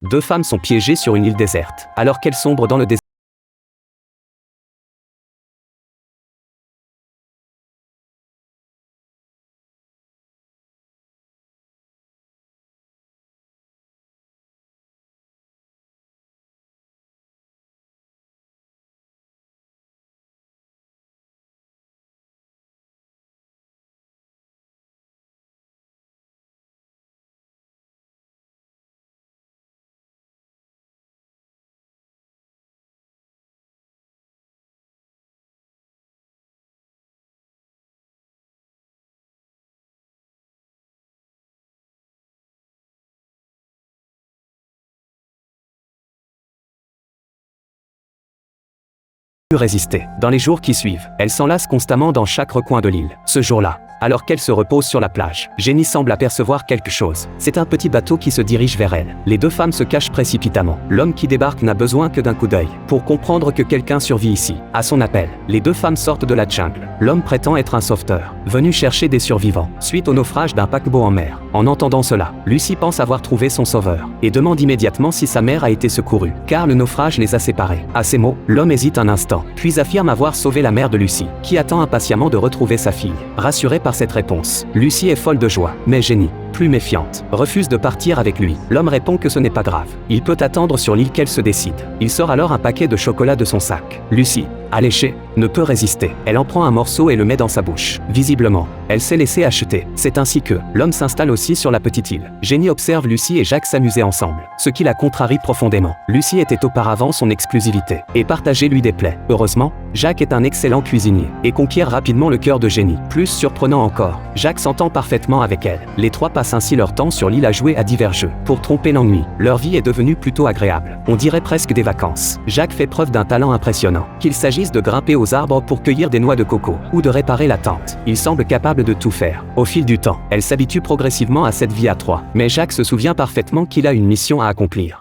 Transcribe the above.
Deux femmes sont piégées sur une île déserte, alors qu'elles sombrent dans le désert. Résister. Dans les jours qui suivent, elle s'enlace constamment dans chaque recoin de l'île. Ce jour-là, alors qu'elle se repose sur la plage, Jenny semble apercevoir quelque chose. C'est un petit bateau qui se dirige vers elle. Les deux femmes se cachent précipitamment. L'homme qui débarque n'a besoin que d'un coup d'œil pour comprendre que quelqu'un survit ici. À son appel, les deux femmes sortent de la jungle. L'homme prétend être un sauveteur, venu chercher des survivants, suite au naufrage d'un paquebot en mer. En entendant cela, Lucy pense avoir trouvé son sauveur, et demande immédiatement si sa mère a été secourue, car le naufrage les a séparés. À ces mots, l'homme hésite un instant, puis affirme avoir sauvé la mère de Lucy, qui attend impatiemment de retrouver sa fille. Rassurée par cette réponse, Lucy est folle de joie, mais Jenny, plus méfiante, refuse de partir avec lui. L'homme répond que ce n'est pas grave. Il peut attendre sur l'île qu'elle se décide. Il sort alors un paquet de chocolat de son sac. Lucy, alléchée, ne peut résister. Elle en prend un morceau et le met dans sa bouche. Visiblement, elle s'est laissée acheter. C'est ainsi que l'homme s'installe aussi sur la petite île. Jenny observe Lucy et Jacques s'amuser ensemble, ce qui la contrarie profondément. Lucy était auparavant son exclusivité, et partager lui déplaît. Heureusement, Jacques est un excellent cuisinier, et conquiert rapidement le cœur de Jenny. Plus surprenant encore, Jacques s'entend parfaitement avec elle. Les trois passent ainsi leur temps sur l'île à jouer à divers jeux. Pour tromper l'ennui, leur vie est devenue plutôt agréable. On dirait presque des vacances. Jacques fait preuve d'un talent impressionnant. Qu'il s'agisse de grimper aux arbres pour cueillir des noix de coco, ou de réparer la tente, il semble capable de tout faire. Au fil du temps, elle s'habitue progressivement à cette vie à trois. Mais Jacques se souvient parfaitement qu'il a une mission à accomplir.